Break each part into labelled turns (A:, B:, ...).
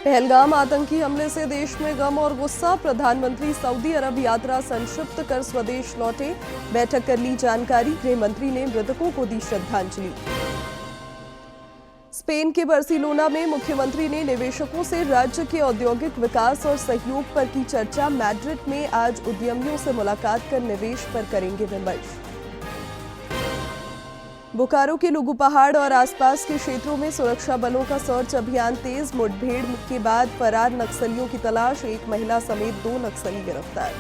A: पहलगाम आतंकी हमले से देश में गम और गुस्सा। प्रधानमंत्री सऊदी अरब यात्रा संक्षिप्त कर स्वदेश लौटे। बैठक कर ली जानकारी। गृह मंत्री ने मृतकों को दी श्रद्धांजलि। स्पेन के बार्सिलोना में मुख्यमंत्री ने निवेशकों से राज्य के औद्योगिक विकास और सहयोग पर की चर्चा। मैड्रिड में आज उद्यमियों से मुलाकात कर निवेश पर करेंगे विमर्श। बोकारो के लुगु पहाड़ और आसपास के क्षेत्रों में सुरक्षा बलों का सर्च अभियान तेज। मुठभेड़ के बाद फरार नक्सलियों की तलाश। एक महिला समेत 2 नक्सली गिरफ्तार।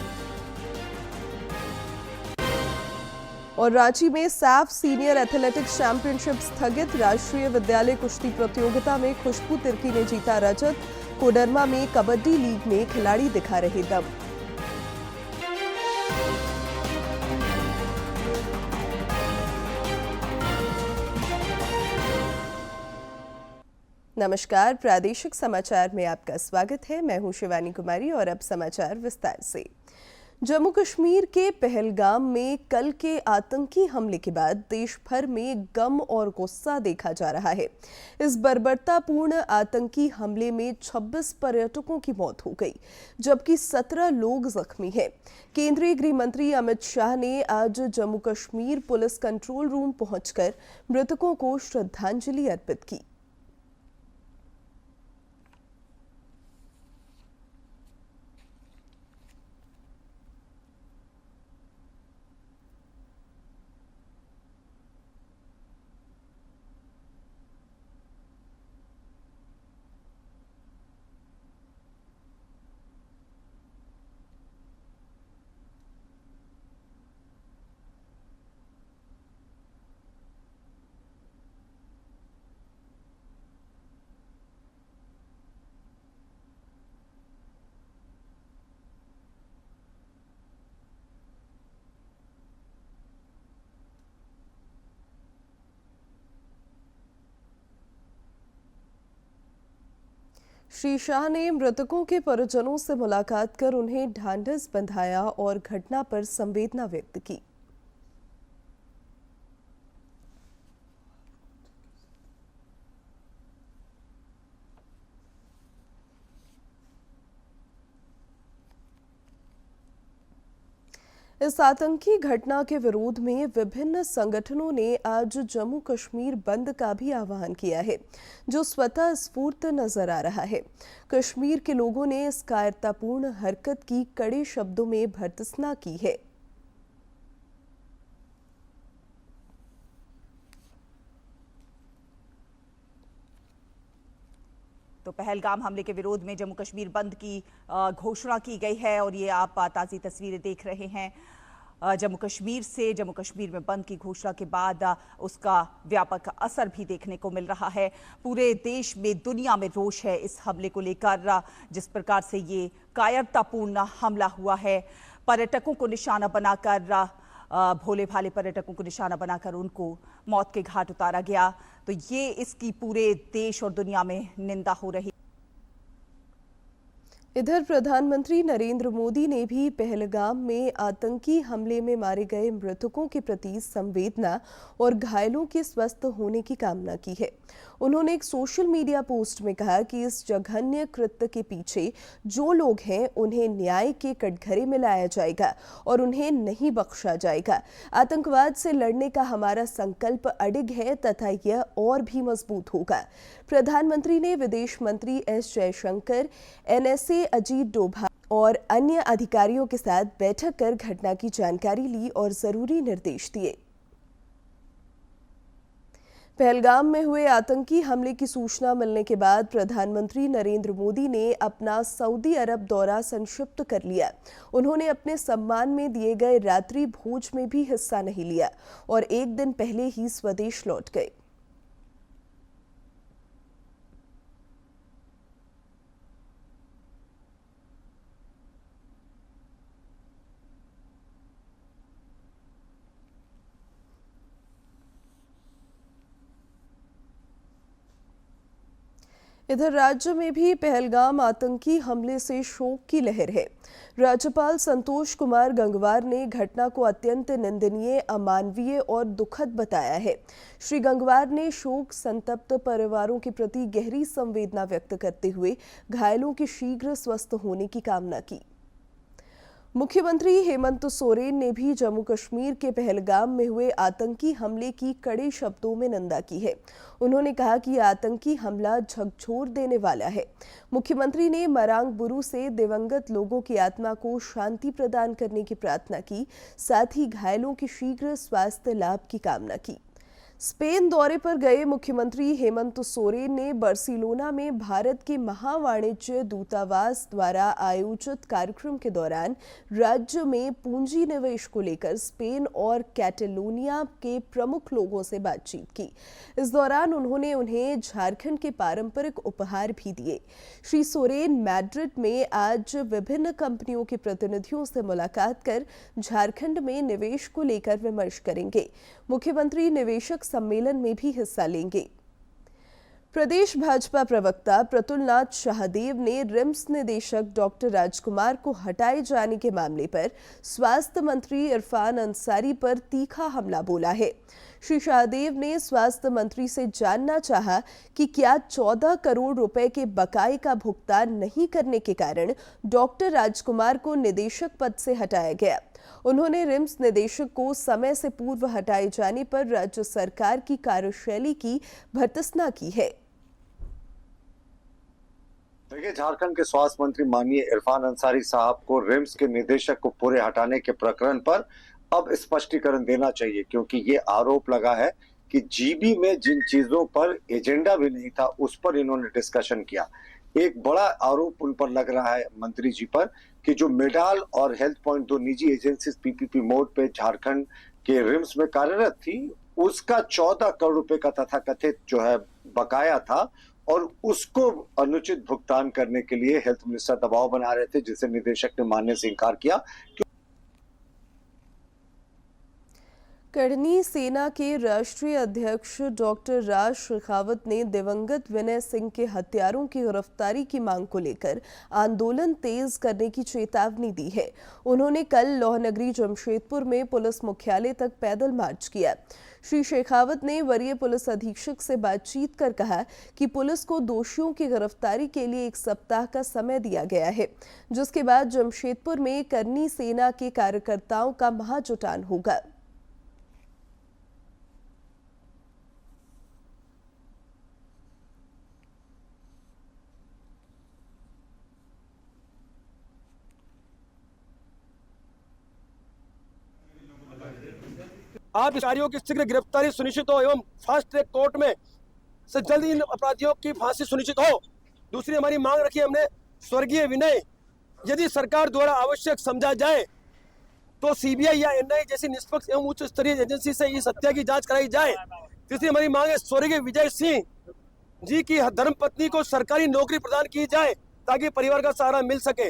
A: और रांची में सैफ सीनियर एथलेटिक्स चैंपियनशिप स्थगित। राष्ट्रीय विद्यालय कुश्ती प्रतियोगिता में खुशबू तिर्की ने जीता रजत। कोडरमा में कबड्डी लीग में खिलाड़ी दिखा रहे दम। नमस्कार, प्रादेशिक समाचार में आपका स्वागत है। मैं हूं शिवानी कुमारी और अब समाचार विस्तार से। जम्मू कश्मीर के पहलगाम में कल के आतंकी हमले के बाद देश भर में गम और गुस्सा देखा जा रहा है। इस बर्बरतापूर्ण आतंकी हमले में 26 पर्यटकों की मौत हो गई, जबकि 17 लोग जख्मी हैं। केंद्रीय गृह मंत्री अमित शाह ने आज Jammu Kashmir police control room पहुंचकर मृतकों को श्रद्धांजलि अर्पित की। श्री शाह ने मृतकों के परिजनों से मुलाकात कर उन्हें ढांढस बंधाया और घटना पर संवेदना व्यक्त की। इस आतंकी घटना के विरोध में विभिन्न संगठनों ने आज जम्मू कश्मीर बंद का भी आह्वान किया है, जो स्वतः स्फूर्त नजर आ रहा है। कश्मीर के लोगों ने इस कायरतापूर्ण हरकत की कड़े शब्दों में भर्त्सना की है।
B: तो पहलगाम हमले के विरोध में जम्मू कश्मीर बंद की घोषणा की गई है और ये आप ताज़ी तस्वीरें देख रहे हैं जम्मू कश्मीर में बंद की घोषणा के बाद उसका व्यापक असर भी देखने को मिल रहा है। पूरे देश में, दुनिया में रोष है इस हमले को लेकर। जिस प्रकार से ये कायरतापूर्ण हमला हुआ है, पर्यटकों को निशाना बनाकर, भोले भाले पर्यटकों को निशाना बनाकर उनको मौत के घाट उतारा गया, तो ये इसकी पूरे देश और दुनिया में निंदा हो रही।
A: इधर प्रधानमंत्री नरेंद्र मोदी ने भी पहलगाम में आतंकी हमले में मारे गए मृतकों के प्रति संवेदना और घायलों के स्वस्थ होने की कामना की है। उन्होंने एक सोशल मीडिया पोस्ट में कहा कि इस जघन्य कृत्य के पीछे जो लोग हैं उन्हें न्याय के कटघरे में लाया जाएगा और उन्हें नहीं बख्शा जाएगा। आतंकवाद से लड़ने का हमारा संकल्प अडिग है तथा यह और भी मजबूत होगा। प्रधानमंत्री ने विदेश मंत्री एस जयशंकर, एनएसए अजीत डोभाल और अन्य अधिकारियों के साथ बैठक कर घटना की जानकारी ली और जरूरी निर्देश दिए। पहलगाम में हुए आतंकी हमले की सूचना मिलने के बाद प्रधानमंत्री नरेंद्र मोदी ने अपना सऊदी अरब दौरा संक्षिप्त कर लिया। उन्होंने अपने सम्मान में दिए गए रात्रि भोज में भी हिस्सा नहीं लिया और एक दिन पहले ही स्वदेश लौट गए। इधर राज्य में भी पहलगाम आतंकी हमले से शोक की लहर है। राज्यपाल संतोष कुमार गंगवार ने घटना को अत्यंत निंदनीय, अमानवीय और दुखद बताया है। श्री गंगवार ने शोक संतप्त परिवारों के प्रति गहरी संवेदना व्यक्त करते हुए घायलों के शीघ्र स्वस्थ होने की कामना की। मुख्यमंत्री हेमंत सोरेन ने भी जम्मू कश्मीर के पहलगाम में हुए आतंकी हमले की कड़े शब्दों में निंदा की है। उन्होंने कहा कि यह आतंकी हमला झकझोर देने वाला है। मुख्यमंत्री ने मरांग बुरू से दिवंगत लोगों की आत्मा को शांति प्रदान करने की प्रार्थना की, साथ ही घायलों के शीघ्र स्वास्थ्य लाभ की कामना की। स्पेन दौरे पर गए मुख्यमंत्री हेमंत सोरेन ने बार्सिलोना में भारत के महावाणिज्य दूतावास द्वारा आयोजित कार्यक्रम के दौरान राज्य में पूंजी निवेश को लेकर स्पेन और कैटेलोनिया के प्रमुख लोगों से बातचीत की। इस दौरान उन्होंने उन्हें झारखंड के पारंपरिक उपहार भी दिए। श्री सोरेन मैड्रिड में आज विभिन्न कंपनियों के प्रतिनिधियों से मुलाकात कर झारखंड में निवेश को लेकर विमर्श करेंगे। मुख्यमंत्री निवेशक सम्मेलन में भी हिस्सा लेंगे। प्रदेश भाजपा प्रवक्ता प्रतुलनाथ शाहदेव ने रिम्स निदेशक डॉक्टर राजकुमार को हटाए जाने के मामले पर स्वास्थ्य मंत्री इरफान अंसारी पर तीखा हमला बोला है। श्री शाहदेव ने स्वास्थ्य मंत्री से जानना चाहा कि क्या 14 करोड़ रुपए के बकाये का भुगतान नहीं करने के कारण डॉक्टर राजकुमार को निदेशक पद से हटाया गया। उन्होंने रिम्स निदेशक को समय से पूर्व हटाए जाने पर राज्य सरकार की कार्यशैली की भर्त्सना की है।
C: देखिए, झारखंड के स्वास्थ्य मंत्री माननीय इरफान अंसारी साहब को रिम्स के निदेशक को पूरे हटाने के प्रकरण पर अब स्पष्टीकरण देना चाहिए, क्योंकि ये आरोप लगा है कि जीबी में जिन चीजों पर एजेंडा भी नहीं था उस पर इन्होंने डिस्कशन किया। एक बड़ा आरोप उन पर लग रहा है मंत्री जी पर कि जो मेडाल और हेल्थ पॉइंट, दो निजी एजेंसीज पीपीपी मोड पे झारखंड के रिम्स में कार्यरत थी, उसका 14 करोड़ रुपए का तथाकथित जो है बकाया था और उसको अनुचित भुगतान करने के लिए हेल्थ मिनिस्टर दबाव बना रहे थे, जिसे निदेशक ने मानने से इनकार किया।
A: कर्णी सेना के राष्ट्रीय अध्यक्ष डॉक्टर राज शेखावत ने दिवंगत विनय सिंह के हत्यारों की गिरफ्तारी की मांग को लेकर आंदोलन तेज करने की चेतावनी दी है। उन्होंने कल लौहनगरी जमशेदपुर में पुलिस मुख्यालय तक पैदल मार्च किया। श्री शेखावत ने वरीय पुलिस अधीक्षक से बातचीत कर कहा कि पुलिस को दोषियों की गिरफ्तारी के लिए 1 सप्ताह का समय दिया गया है, जिसके बाद जमशेदपुर में कर्णी सेना के कार्यकर्ताओं का महाजुटान होगा।
D: आप अधिकारियों की शीघ्र गिरफ्तारी सुनिश्चित हो एवं फास्ट ट्रैक कोर्ट में से जल्द इन अपराधियों की फांसी सुनिश्चित हो। दूसरी हमारी मांग रखी हमने, स्वर्गीय विनय यदि सरकार द्वारा आवश्यक समझा जाए तो सीबीआई या एनआईए जैसी निष्पक्ष एवं उच्च स्तरीय एजेंसी से इस हत्या की जांच कराई जाए। तीसरी हमारी मांग है, स्वर्गीय विजय सिंह जी की धर्मपत्नी को सरकारी नौकरी प्रदान की जाए ताकि परिवार का सहारा मिल सके।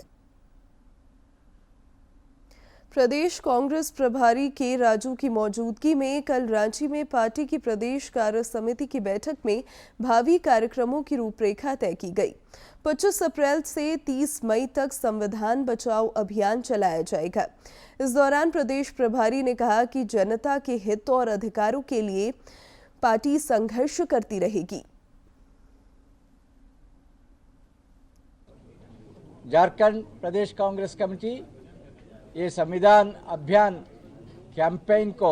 A: प्रदेश कांग्रेस प्रभारी के राजू की मौजूदगी में कल रांची में पार्टी की प्रदेश कार्य समिति की बैठक में भावी कार्यक्रमों की रूपरेखा तय की गई। 25 अप्रैल से 30 मई तक संविधान बचाओ अभियान चलाया जाएगा। इस दौरान प्रदेश प्रभारी ने कहा कि जनता के हित और अधिकारों के लिए पार्टी संघर्ष करती रहेगी।
E: झारखंड प्रदेश कांग्रेस कमेटी ये संविधान अभियान कैंपेन को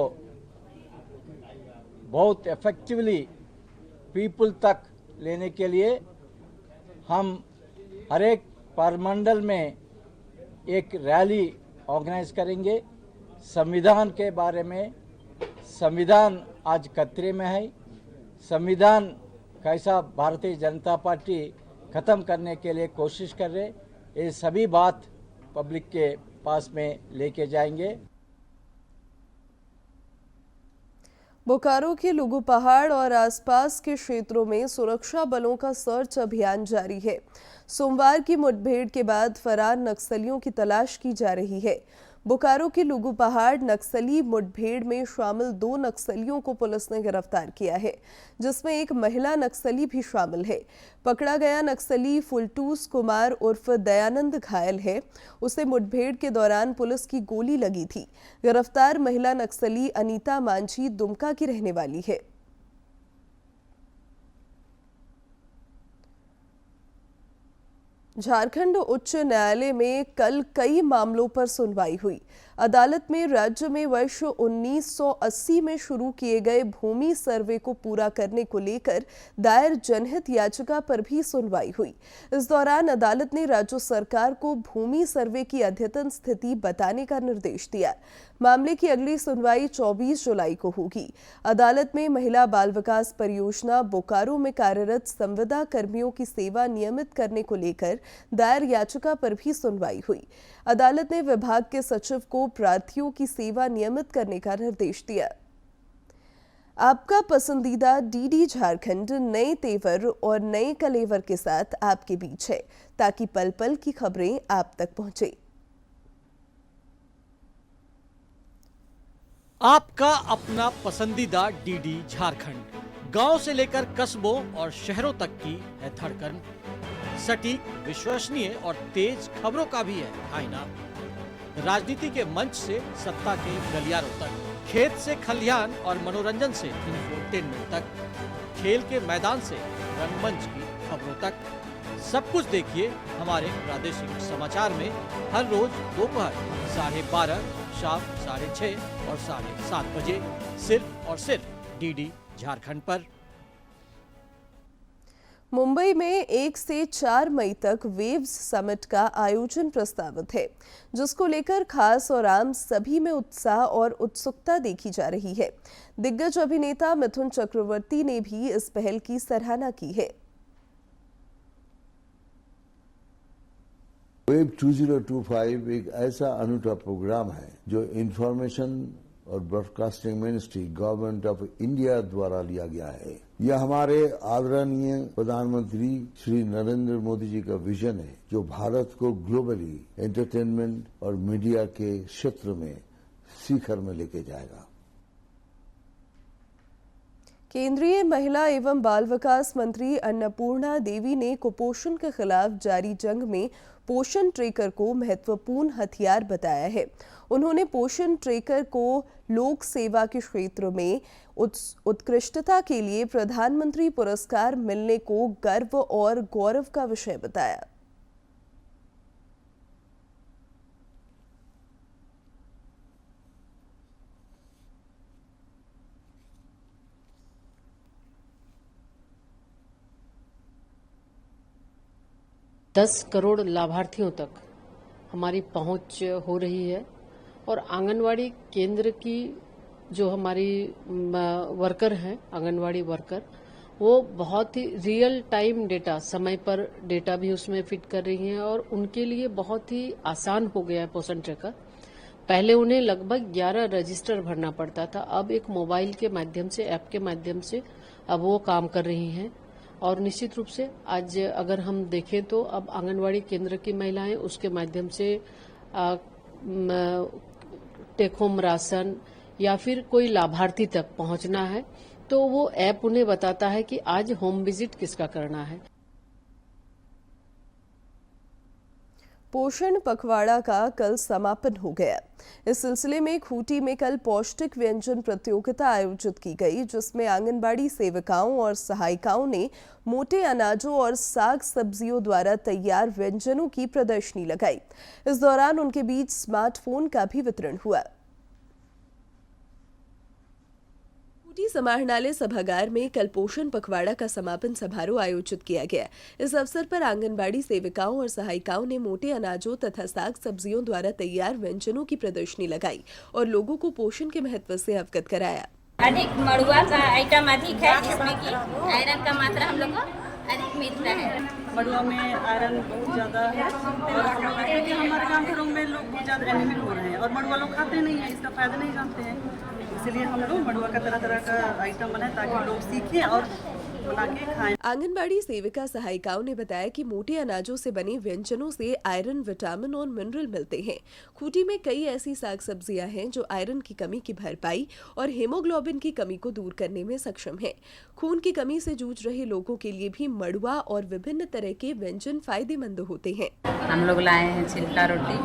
E: बहुत इफेक्टिवली पीपल तक लेने के लिए हम हर एक परमंडल में एक रैली ऑर्गेनाइज करेंगे। संविधान के बारे में, संविधान आज खतरे में है, संविधान कैसा भारतीय जनता पार्टी ख़त्म करने के लिए कोशिश कर रहे, ये सभी बात पब्लिक के पास में लेके जाएंगे।
A: बोकारो के लुगु पहाड़ और आसपास के क्षेत्रों में सुरक्षा बलों का सर्च अभियान जारी है। सोमवार की मुठभेड़ के बाद फरार नक्सलियों की तलाश की जा रही है। बोकारो के लुगु पहाड़ नक्सली मुठभेड़ में शामिल 2 नक्सलियों को पुलिस ने गिरफ्तार किया है, जिसमें एक महिला नक्सली भी शामिल है। पकड़ा गया नक्सली फुलटूस कुमार उर्फ दयानंद घायल है। उसे मुठभेड़ के दौरान पुलिस की गोली लगी थी। गिरफ्तार महिला नक्सली अनीता मांझी दुमका की रहने वाली है। झारखंड उच्च न्यायालय में कल कई मामलों पर सुनवाई हुई। अदालत में राज्य में वर्ष 1980 में शुरू किए गए भूमि सर्वे को पूरा करने को लेकर दायर जनहित याचिका पर भी सुनवाई हुई। इस दौरान अदालत ने राज्य सरकार को भूमि सर्वे की अद्यतन स्थिति बताने का निर्देश दिया। मामले की अगली सुनवाई 24 जुलाई को होगी। अदालत में महिला बाल विकास परियोजना बोकारो में कार्यरत संविदा कर्मियों की सेवा नियमित करने को लेकर दायर याचिका पर भी सुनवाई हुई। अदालत ने विभाग के सचिव को प्रार्थियों की सेवा नियमित करने का निर्देश दिया। आपका पसंदीदा डीडी झारखंड नए तेवर और नए कलेवर के साथ आपके बीच है, ताकि पल पल की खबरें आप तक पहुंचे।
F: आपका अपना पसंदीदा डीडी झारखंड, गांव से लेकर कस्बों और शहरों तक की है धड़कन। सटीक, विश्वसनीय और तेज खबरों का भी है आईना। राजनीति के मंच से सत्ता के गलियारों तक, खेत से खलिहान और मनोरंजन से इंफोटेनमेंट तक, खेल के मैदान से रंगमंच की खबरों तक, सब कुछ देखिए हमारे प्रादेशिक समाचार में हर रोज दोपहर 12:30, शाम 6:30 और 7:30 बजे, सिर्फ और सिर्फ डीडी झारखंड पर।
A: मुंबई में 1 से 4 मई तक वेव्स समिट का आयोजन प्रस्तावित है, जिसको लेकर खास और आम सभी में उत्साह और उत्सुकता देखी जा रही है। दिग्गज अभिनेता मिथुन चक्रवर्ती ने भी इस पहल की सराहना की है।
G: वेब 2025 एक ऐसा अनूठा प्रोग्राम है जो इंफॉर्मेशन और broadcasting ministry government of India द्वारा लिया गया है। यह हमारे आदरणीय प्रधानमंत्री श्री नरेंद्र मोदी जी का विजन है, जो भारत को ग्लोबली एंटरटेनमेंट और मीडिया के क्षेत्र में शिखर में लेके जाएगा।
A: केंद्रीय महिला एवं बाल विकास मंत्री अन्नपूर्णा देवी ने कुपोषण के खिलाफ जारी जंग में पोषण ट्रैकर को महत्वपूर्ण हथियार बताया है। उन्होंने पोषण ट्रैकर को लोक सेवा के क्षेत्र में उत्कृष्टता के लिए प्रधानमंत्री पुरस्कार मिलने को गर्व और गौरव का विषय बताया।
H: दस करोड़ लाभार्थियों तक हमारी पहुंच हो रही है और आंगनवाड़ी केंद्र की जो हमारी वर्कर हैं, आंगनवाड़ी वर्कर, वो बहुत ही रियल टाइम डेटा, समय पर डेटा भी उसमें फिट कर रही हैं और उनके लिए बहुत ही आसान हो गया है पोषण ट्रैकर। पहले उन्हें लगभग 11 रजिस्टर भरना पड़ता था, अब एक मोबाइल के माध्यम से, ऐप के माध्यम से अब वो काम कर रही हैं। और निश्चित रूप से आज अगर हम देखें तो अब आंगनवाड़ी केंद्र की महिलाएं उसके माध्यम से टेक होम राशन या फिर कोई लाभार्थी तक पहुंचना है तो वो ऐप उन्हें बताता है कि आज होम विजिट किसका करना है।
A: पोषण पखवाड़ा का कल समापन हो गया। इस सिलसिले में खूंटी में कल पौष्टिक व्यंजन प्रतियोगिता आयोजित की गई, जिसमें आंगनबाड़ी सेविकाओं और सहायिकाओं ने मोटे अनाजों और साग सब्जियों द्वारा तैयार व्यंजनों की प्रदर्शनी लगाई। इस दौरान उनके बीच स्मार्टफोन का भी वितरण हुआ। खूंटी समाहरणालय सभागार में कल पोषण पखवाड़ा का समापन समारोह आयोजित किया गया। इस अवसर पर आंगनबाड़ी सेविकाओं और सहायिकाओं ने मोटे अनाजों तथा साग सब्जियों द्वारा तैयार व्यंजनों की प्रदर्शनी लगाई और लोगों को पोषण के महत्व से अवगत कराया।
I: अधिक मड़ुआ का आइटम अधिक है, जिसमें कि आयरन का मात्रा हम लोग को अधिक मिलता है।
J: मड़ुआ में आयरन बहुत ज़्यादा है और हम लोग देखते हैं कि हमारे गाँव घरों में लोग बहुत ज़्यादा एनीमिक हो रहे हैं और मड़ुआ लोग खाते नहीं हैं, इसका फायदा नहीं जानते हैं। इसलिए हम लोग मड़ुआ का तरह तरह का आइटम बनाए ताकि लोग सीखें और बना के खाएं।
A: आंगनबाड़ी सेविका सहायिकाओं ने बताया कि मोटे अनाजों से बने व्यंजनों से आयरन, विटामिन और मिनरल मिलते हैं। खूंटी में कई ऐसी साग सब्जियां हैं जो आयरन की कमी की भरपाई और हीमोग्लोबिन की कमी को दूर करने में सक्षम है। खून की कमी से जूझ रहे लोगों के लिए भी मड़ुआ और विभिन्न तरह के व्यंजन फायदेमंद होते हैं।
K: हम लोग लाए हैं छिलका रोटी,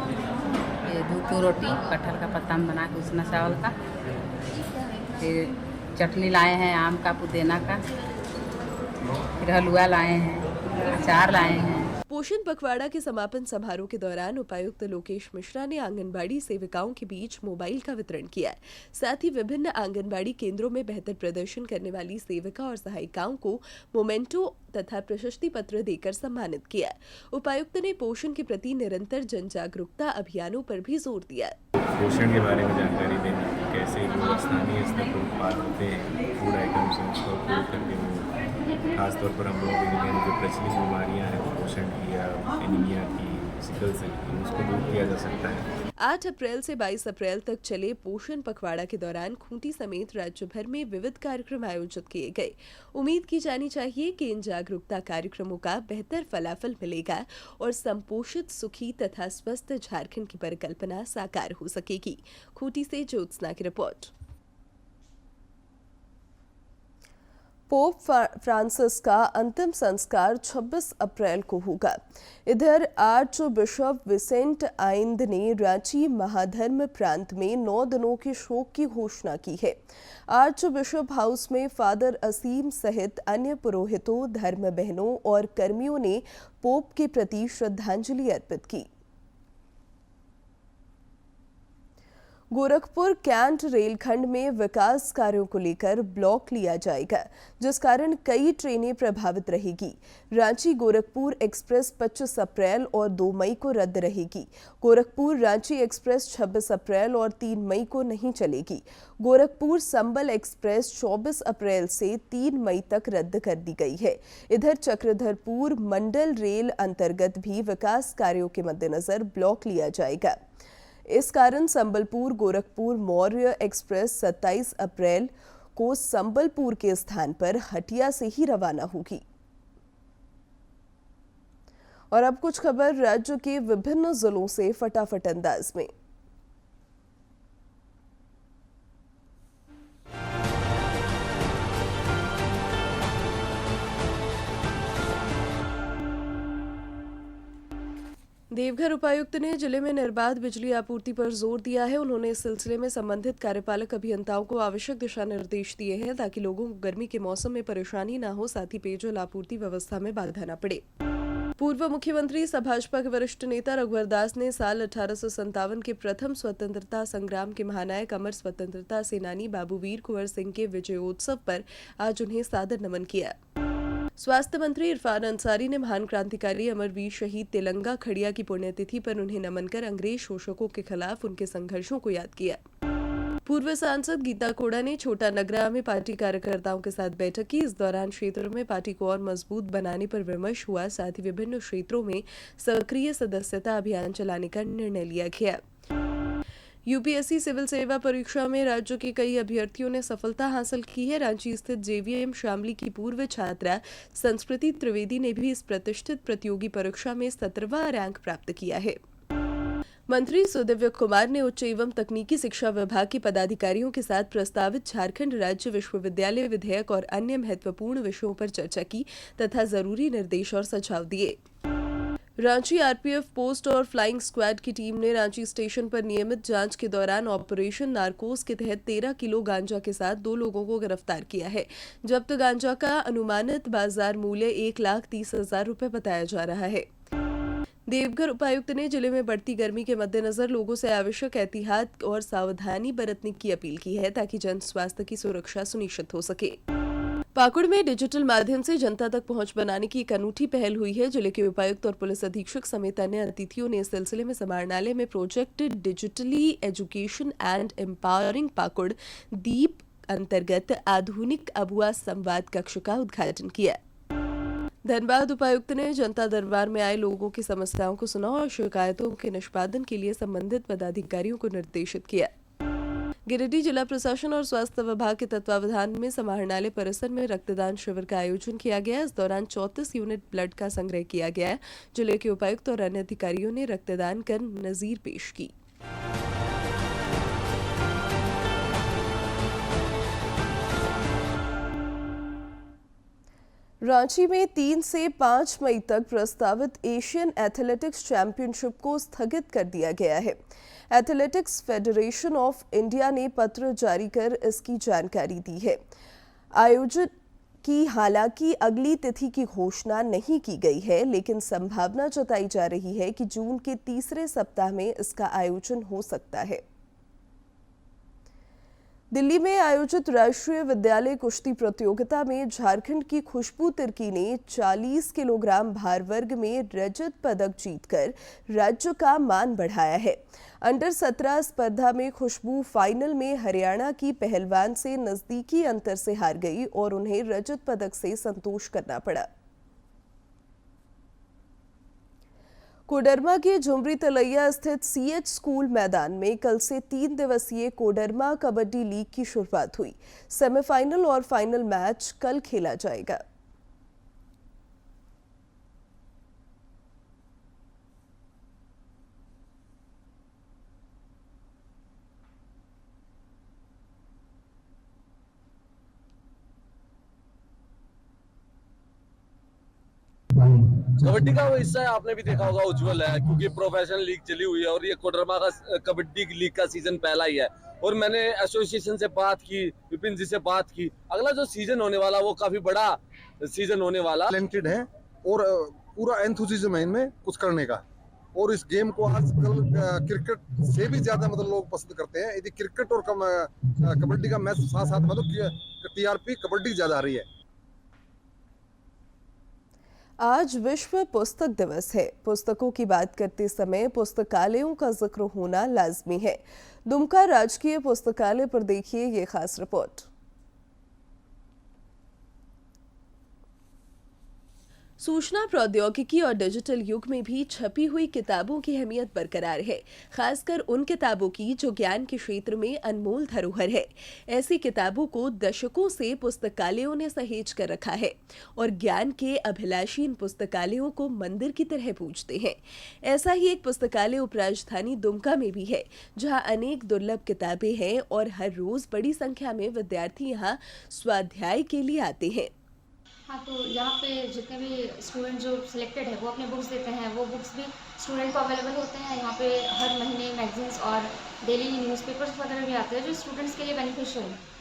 K: ये धूतू रोटी, कटहल का पत्ता में बना के उसना चावल का, फिर चटनी लाए हैं आम का, पुदीना का, फिर हलवा लाए हैं, अचार लाए हैं।
A: पोषण पखवाड़ा के समापन समारोह के दौरान उपायुक्त लोकेश मिश्रा ने आंगनबाड़ी सेविकाओं के बीच मोबाइल का वितरण किया। साथ ही विभिन्न आंगनबाड़ी केंद्रों में बेहतर प्रदर्शन करने वाली सेविका और सहायिकाओं को मोमेंटो तथा प्रशस्ति पत्र देकर सम्मानित किया। उपायुक्त ने पोषण के प्रति निरंतर जन जागरूकता अभियानों पर भी जोर दिया।
L: पोषण के बारे में जानकारी देना, कैसे जो स्थानीय स्तर पर उत्पाद होते हैं, फूड आइटम्स हैं, उसका उपयोग करके वो खासतौर पर हम लोगों के जो प्रचलित बीमारियां हैं, पोषण की या एनीमिया की, सिकल सेल की, उसको दूर किया जा सकता है।
A: 8 अप्रैल से 22 अप्रैल तक चले पोषण पखवाड़ा के दौरान खूंटी समेत राज्य भर में विविध कार्यक्रम आयोजित किए गए। उम्मीद की जानी चाहिए कि इन जागरूकता कार्यक्रमों का बेहतर फलाफल मिलेगा और संपोषित, सुखी तथा स्वस्थ झारखंड की परिकल्पना साकार हो सकेगी। खूंटी से ज्योत्सना की रिपोर्ट। पोप फ्रांसिस का अंतिम संस्कार 26 अप्रैल को होगा। इधर आर्च बिशप विसेंट आइंद ने रांची महाधर्म प्रांत में 9 दिनों के शोक की घोषणा की है। आर्च बिशप हाउस में फादर असीम सहित अन्य पुरोहितों, धर्म बहनों और कर्मियों ने पोप के प्रति श्रद्धांजलि अर्पित की। गोरखपुर कैंट रेलखंड में विकास कार्यों को लेकर ब्लॉक लिया जाएगा, जिस कारण कई ट्रेनें प्रभावित रहेगी। रांची गोरखपुर एक्सप्रेस 25 अप्रैल और 2 मई को रद्द रहेगी। गोरखपुर रांची एक्सप्रेस 26 अप्रैल और 3 मई को नहीं चलेगी। गोरखपुर संबल एक्सप्रेस 24 अप्रैल से 3 मई तक रद्द कर दी गई है। इधर चक्रधरपुर मंडल रेल अंतर्गत भी विकास कार्यों के मद्देनजर ब्लॉक लिया जाएगा। इस कारण संबलपुर गोरखपुर मौर्य एक्सप्रेस 27 अप्रैल को संबलपुर के स्थान पर हटिया से ही रवाना होगी। और अब कुछ खबर राज्य के विभिन्न जिलों से फटाफट अंदाज में। देवघर उपायुक्त ने जिले में निर्बाध बिजली आपूर्ति पर जोर दिया है। उन्होंने इस सिलसिले में संबंधित कार्यपालक अभियंताओं को आवश्यक दिशा निर्देश दिए हैं ताकि लोगों को गर्मी के मौसम में परेशानी न हो, साथ ही पेयजल आपूर्ति व्यवस्था में बाधा न पड़े। पूर्व मुख्यमंत्री सपा भाजपा के वरिष्ठ नेता रघुवर दास ने साल 1857 के प्रथम स्वतंत्रता संग्राम के महानायक अमर स्वतंत्रता सेनानी बाबू वीर कुंवर सिंह के विजयोत्सव पर आज उन्हें सादर नमन किया। स्वास्थ्य मंत्री इरफान अंसारी ने महान क्रांतिकारी अमरवीर शहीद तेलंगा खड़िया की पुण्यतिथि पर उन्हें नमन कर अंग्रेज शोषकों के खिलाफ उनके संघर्षों को याद किया। पूर्व सांसद गीता कोड़ा ने छोटा नगरा में पार्टी कार्यकर्ताओं के साथ बैठक की। इस दौरान क्षेत्र में पार्टी को और मजबूत बनाने पर विमर्श हुआ, साथ ही विभिन्न क्षेत्रों में सक्रिय सदस्यता अभियान चलाने का निर्णय लिया गया। यूपीएससी सिविल सेवा परीक्षा में राज्य के कई अभ्यर्थियों ने सफलता हासिल की है। रांची स्थित जेवीएम शामली की पूर्व छात्रा संस्कृति त्रिवेदी ने भी इस प्रतिष्ठित प्रतियोगी परीक्षा में 17वां रैंक प्राप्त किया है। मंत्री सुदिव्य कुमार ने उच्च एवं तकनीकी शिक्षा विभाग के पदाधिकारियों के साथ प्रस्तावित झारखंड राज्य विश्वविद्यालय विधेयक और अन्य महत्वपूर्ण विषयों पर चर्चा की तथा जरूरी निर्देश और सुझाव दिए। रांची आरपीएफ पोस्ट और फ्लाइंग स्क्वाड की टीम ने रांची स्टेशन पर नियमित जांच के दौरान ऑपरेशन नारकोस के तहत 13 किलो गांजा के साथ 2 लोगों को गिरफ्तार किया है। जब्त गांजा का अनुमानित बाजार मूल्य 1,30,000 रुपए बताया जा रहा है। देवघर उपायुक्त ने जिले में बढ़ती गर्मी के मद्देनजर लोगों से आवश्यक एहतियात और सावधानी बरतने की अपील की है ताकि जन स्वास्थ्य की सुरक्षा सुनिश्चित हो सके। पाकुड़ में डिजिटल माध्यम से जनता तक पहुंच बनाने की एक अनूठी पहल हुई है। जिले के उपायुक्त और पुलिस अधीक्षक समेत अन्य अतिथियों ने इस सिलसिले में समाहरणालय में project digitally education and empowering Pakur Deep अंतर्गत आधुनिक अबुआ संवाद कक्ष का उद्घाटन किया। धनबाद उपायुक्त ने जनता दरबार में आए लोगों की समस्याओं को सुना और शिकायतों के निष्पादन के लिए संबंधित पदाधिकारियों को निर्देशित किया। गिरिडीह जिला प्रशासन और स्वास्थ्य विभाग के तत्वावधान में समाहरणालय परिसर में रक्तदान शिविर का आयोजन किया गया। इस दौरान 34 यूनिट ब्लड का संग्रह किया गया। जिले के उपायुक्त और अन्य अधिकारियों ने रक्तदान कर नजीर पेश की। रांची में 3 से 5 मई तक प्रस्तावित एशियन एथलेटिक्स चैंपियनशिप को स्थगित कर दिया गया है। एथलेटिक्स फेडरेशन ऑफ इंडिया ने पत्र जारी कर इसकी जानकारी दी है। आयोजन की हालांकि अगली तिथि की घोषणा नहीं की गई है, लेकिन संभावना जताई जा रही है कि जून के तीसरे सप्ताह में इसका आयोजन हो सकता है। दिल्ली में आयोजित राष्ट्रीय विद्यालय कुश्ती प्रतियोगिता में झारखंड की खुशबू तिर्की ने 40 किलोग्राम भार वर्ग में रजत पदक जीतकर राज्य का मान बढ़ाया है। अंडर 17 स्पर्धा में खुशबू फाइनल में हरियाणा की पहलवान से नजदीकी अंतर से हार गई और उन्हें रजत पदक से संतोष करना पड़ा। कोडरमा के झुमरी तलैया स्थित CH स्कूल मैदान में कल से 3 दिवसीय कोडरमा कबड्डी लीग की शुरुआत हुई। सेमीफाइनल और फाइनल मैच कल खेला जाएगा।
M: कबड्डी का वो हिस्सा है, आपने भी देखा होगा, उज्जवल है, क्योंकि प्रोफेशनल लीग चली हुई है और ये कोडरमा का कबड्डी लीग का सीजन पहला ही है। और मैंने एसोसिएशन से बात की, विपिन जी से बात की, अगला जो सीजन होने वाला वो काफी बड़ा सीजन होने वाला।
N: टैलेंटेड है और पूरा एंथुसिज्म है इनमें कुछ करने का। और इस गेम को आजकल क्रिकेट से भी ज्यादा मतलब लोग पसंद करते हैं। यदि क्रिकेट और कबड्डी का मैच साथ साथ मतलब TRP कबड्डी ज्यादा आ रही है।
A: आज विश्व पुस्तक दिवस है। पुस्तकों की बात करते समय पुस्तकालयों का जिक्र होना लाजमी है। दुमका राजकीय पुस्तकालय पर देखिए ये खास रिपोर्ट। सूचना प्रौद्योगिकी और डिजिटल युग में भी छपी हुई किताबों की अहमियत बरकरार है, खासकर उन किताबों की जो ज्ञान के क्षेत्र में अनमोल धरोहर है। ऐसी किताबों को दशकों से पुस्तकालयों ने सहेज कर रखा है और ज्ञान के अभिलाषी इन पुस्तकालयों को मंदिर की तरह पूजते हैं। ऐसा ही एक पुस्तकालय उपराजधानी दुमका में भी है, जहां अनेक दुर्लभ किताबें हैं और हर रोज बड़ी संख्या में विद्यार्थी यहां स्वाध्याय के लिए आते हैं।
O: हाँ, तो यहाँ पे जितने भी स्टूडेंट जो सिलेक्टेड है वो अपने बुक्स देते हैं। वो बुक्स भी स्टूडेंट को अवेलेबल होते हैं। यहाँ पे हर महीने मैगजीन्स और डेली न्यूज़पेपर्स वगैरह भी आते हैं जो स्टूडेंट्स के लिए बेनिफिशियल है।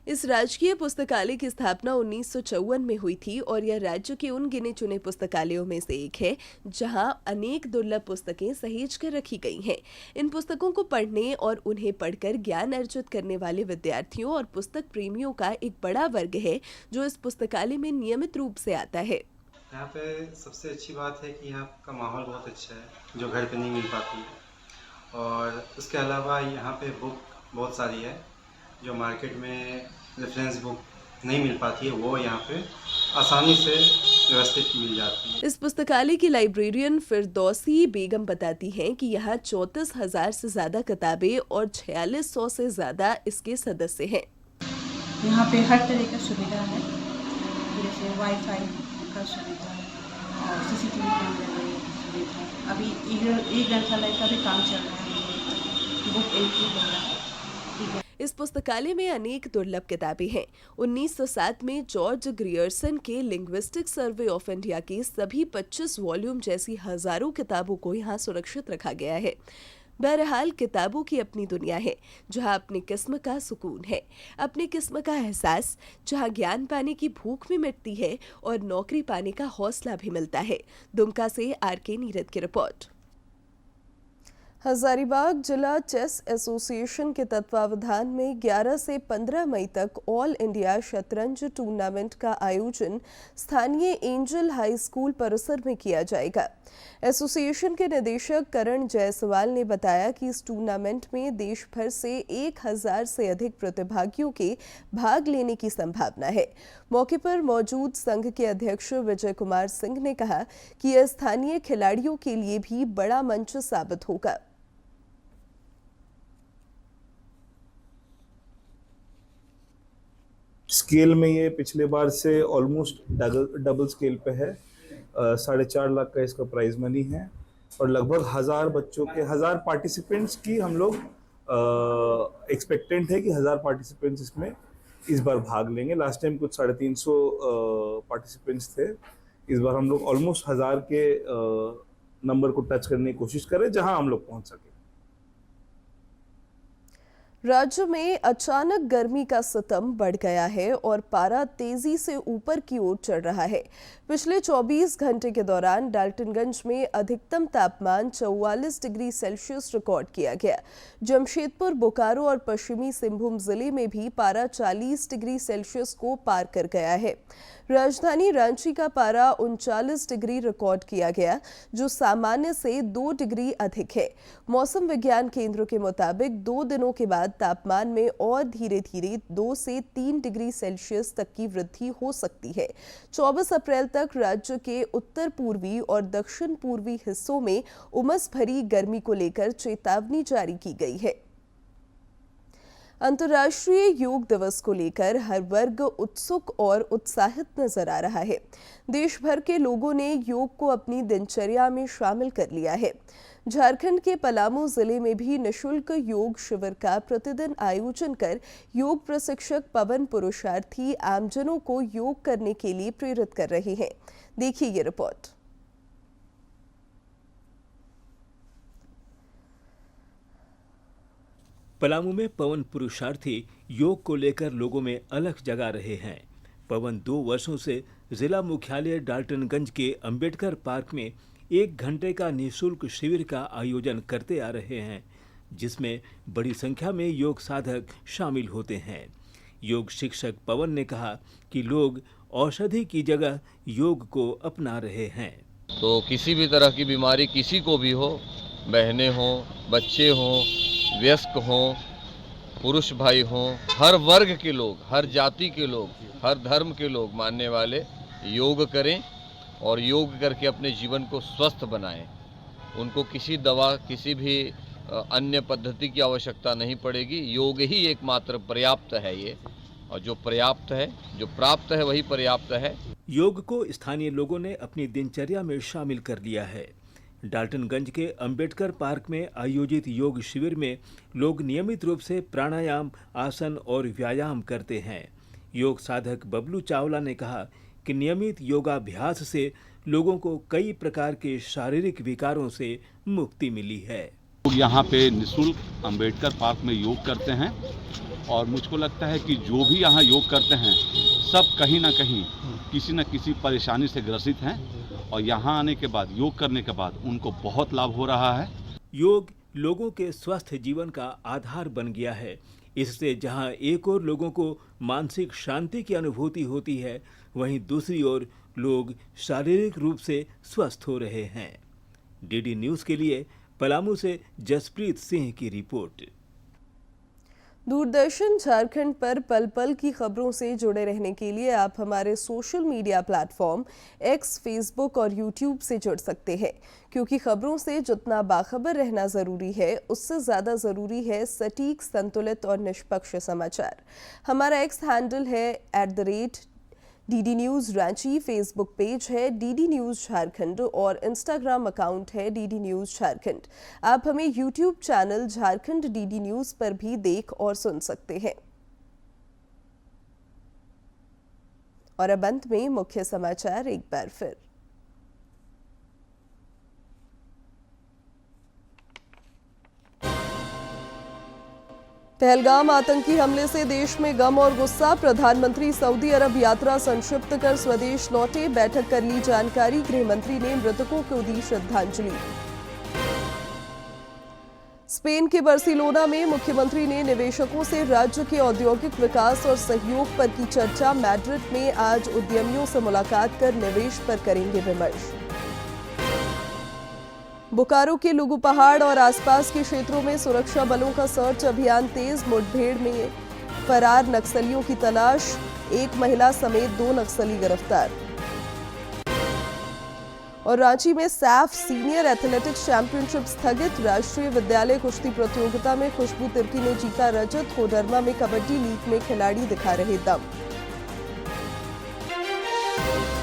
A: इस राजकीय पुस्तकालय की स्थापना 1954 में हुई थी और यह राज्य के उन गिने चुने पुस्तकालयों में से एक है जहां अनेक दुर्लभ पुस्तकें सहेज कर रखी गई हैं। इन पुस्तकों को पढ़ने और उन्हें पढ़कर ज्ञान अर्जित करने वाले विद्यार्थियों और पुस्तक प्रेमियों का एक बड़ा वर्ग है जो इस पुस्तकालय में नियमित रूप से आता है।
P: यहाँ पे सबसे अच्छी बात है कि यहाँ का माहौल बहुत अच्छा है जो घर पे नहीं मिल पाती। और उसके अलावा यहाँ पे बुक बहुत सारी है जो मार्केट में रेफरेंस बुक नहीं मिल पाती है, वो यहाँ पे आसानी से व्यवस्थित मिल जाती है।
A: इस पुस्तकालय की लाइब्रेरियन फिरदौसी बेगम बताती हैं कि यहाँ 34,000 से ज्यादा किताबें और 4600 से ज्यादा इसके सदस्य हैं।
J: यहाँ पे हर तरह का सुविधा है, जैसे वाईफाई का सुविधा और CCTV कैमरे की सुविधा। अभी ई-ग्रंथालय का भी काम चल रहा है, बुक एंट्री हो रहा है।
A: इस पुस्तकालय में अनेक दुर्लभ किताबें हैं। 1907 में जॉर्ज ग्रियर्सन के लिंग्विस्टिक सर्वे ऑफ इंडिया के सभी 25 वॉल्यूम जैसी हजारों किताबों को यहाँ सुरक्षित रखा गया है। बहरहाल किताबों की अपनी दुनिया है जहाँ अपनी किस्म का सुकून है, अपनी किस्म का एहसास, जहाँ ज्ञान पाने की भूख भी मिटती है और नौकरी पाने का हौसला भी मिलता है। दुमका से RK नीरद की रिपोर्ट। हजारीबाग जिला चेस एसोसिएशन के तत्वावधान में 11 से 15 मई तक ऑल इंडिया शतरंज टूर्नामेंट का आयोजन स्थानीय एंजल हाई स्कूल परिसर में किया जाएगा। एसोसिएशन के निदेशक करण जायसवाल ने बताया कि इस टूर्नामेंट में देश भर से 1000 से अधिक प्रतिभागियों के भाग लेने की संभावना है। मौके पर मौजूद संघ के अध्यक्ष विजय कुमार सिंह ने कहा कि यह स्थानीय खिलाड़ियों के लिए भी बड़ा मंच साबित होगा।
Q: स्केल में ये पिछले बार से ऑलमोस्ट डबल स्केल पे है। 4.5 लाख का इसका प्राइज मनी है और लगभग 1000 बच्चों के 1000 पार्टिसिपेंट्स की हम लोग एक्सपेक्टेंट है कि 1000 पार्टिसिपेंट्स इसमें इस बार भाग लेंगे। लास्ट टाइम कुछ 350 पार्टिसिपेंट्स थे। इस बार हम लोग ऑलमोस्ट 1000 के नंबर को टच करने की कोशिश करें जहां हम लोग पहुंच सके।
A: राज्य में अचानक गर्मी का सितम बढ़ गया है और पारा तेजी से ऊपर की ओर चढ़ रहा है। पिछले 24 घंटे के दौरान डाल्टनगंज में अधिकतम तापमान 44 डिग्री सेल्सियस रिकॉर्ड किया गया। जमशेदपुर, बोकारो और पश्चिमी सिंहभूम जिले में भी पारा 40 डिग्री सेल्सियस को पार कर गया है। राजधानी रांची का पारा 39 डिग्री रिकॉर्ड किया गया, जो सामान्य से 2 डिग्री अधिक है। मौसम विज्ञान केंद्र के मुताबिक 2 दिनों के बाद तापमान में और धीरे धीरे 2 से 3 डिग्री सेल्सियस तक की वृद्धि हो सकती है। 24 अप्रैल तक राज्य के उत्तर पूर्वी और दक्षिण पूर्वी हिस्सों में उमस भरी गर्मी को लेकर चेतावनी जारी की गई है। अंतर्राष्ट्रीय योग दिवस को लेकर हर वर्ग उत्सुक और उत्साहित नजर आ रहा है। देश भर के लोगों ने योग को अपनी दिनचर्या में शामिल कर लिया है। झारखंड के पलामू जिले में भी निःशुल्क योग शिविर का प्रतिदिन आयोजन कर योग प्रशिक्षक पवन पुरुषार्थी आमजनों को योग करने के लिए प्रेरित कर रहे हैं। देखिए ये रिपोर्ट।
R: पलामू में पवन पुरुषार्थी योग को लेकर लोगों में अलख जगा रहे हैं। पवन 2 वर्षों से जिला मुख्यालय डाल्टनगंज के अंबेडकर पार्क में 1 घंटे का निःशुल्क शिविर का आयोजन करते आ रहे हैं, जिसमें बड़ी संख्या में योग साधक शामिल होते हैं। योग शिक्षक पवन ने कहा कि लोग औषधि की जगह योग को अपना रहे हैं।
S: तो किसी भी तरह की बीमारी किसी को भी हो, बहनें हों, बच्चे हों, वयस्क हों, पुरुष भाई हों, हर वर्ग के लोग, हर जाति के लोग, हर धर्म के लोग मानने वाले योग करें और योग करके अपने जीवन को स्वस्थ बनाएं। उनको किसी दवा, किसी भी अन्य पद्धति की आवश्यकता नहीं पड़ेगी। योग ही एकमात्र पर्याप्त है ये, और जो पर्याप्त है, जो प्राप्त है वही पर्याप्त है।
R: योग को स्थानीय लोगों ने अपनी दिनचर्या में शामिल कर लिया है। डाल्टनगंज के अंबेडकर पार्क में आयोजित योग शिविर में लोग नियमित रूप से प्राणायाम, आसन और व्यायाम करते हैं। योग साधक बबलू चावला ने कहा कि नियमित योगाभ्यास से लोगों को कई प्रकार के शारीरिक विकारों से मुक्ति मिली है।
T: लोग यहाँ पे निःशुल्क अंबेडकर पार्क में योग करते हैं और मुझको लगता है कि जो भी यहाँ योग करते हैं सब कहीं ना कहीं किसी न किसी परेशानी से ग्रसित हैं और यहाँ आने के बाद, योग करने के बाद उनको बहुत लाभ हो रहा है।
R: योग लोगों के स्वस्थ जीवन का आधार बन गया है। इससे जहां एक ओर लोगों को मानसिक शांति की अनुभूति होती है, वहीं दूसरी ओर लोग शारीरिक रूप से स्वस्थ हो रहे हैं। डीडी न्यूज़ के लिए पलामू से जसप्रीत सिंह की रिपोर्ट।
A: दूरदर्शन झारखंड पर पल पल की खबरों से जुड़े रहने के लिए आप हमारे social media platform x, Facebook और यूट्यूब से जुड़ सकते हैं, क्योंकि खबरों से जितना बाखबर रहना जरूरी है, उससे ज़्यादा ज़रूरी है सटीक, संतुलित और निष्पक्ष समाचार। हमारा एक्स हैंडल है @DD news Ranchi, Facebook page है DD न्यूज़ झारखंड और इंस्टाग्राम अकाउंट है DD न्यूज़ झारखंड। आप हमें YouTube channel Jharkhand DD news पर भी देख और सुन सकते हैं। और अब अंत में मुख्य समाचार एक बार फिर। पहलगाम आतंकी हमले से देश में गम और गुस्सा, प्रधानमंत्री सऊदी अरब यात्रा संक्षिप्त कर स्वदेश लौटे, बैठक कर ली जानकारी, गृह मंत्री ने मृतकों को दी श्रद्धांजलि। स्पेन के बार्सिलोना में मुख्यमंत्री ने निवेशकों से राज्य के औद्योगिक विकास और सहयोग पर की चर्चा, मैड्रिड में आज उद्यमियों से मुलाकात कर निवेश पर करेंगे विमर्श। बोकारो के लुगु पहाड़ और आसपास के क्षेत्रों में सुरक्षा बलों का सर्च अभियान तेज, मुठभेड़ में फरार नक्सलियों की तलाश, 1 महिला समेत 2 नक्सली गिरफ्तार। और रांची में सैफ सीनियर एथलेटिक्स चैंपियनशिप स्थगित, राष्ट्रीय विद्यालय कुश्ती प्रतियोगिता में खुशबू तिर्की ने जीता रजत, कोडरमा में कबड्डी लीग में खिलाड़ी दिखा रहे दम। है।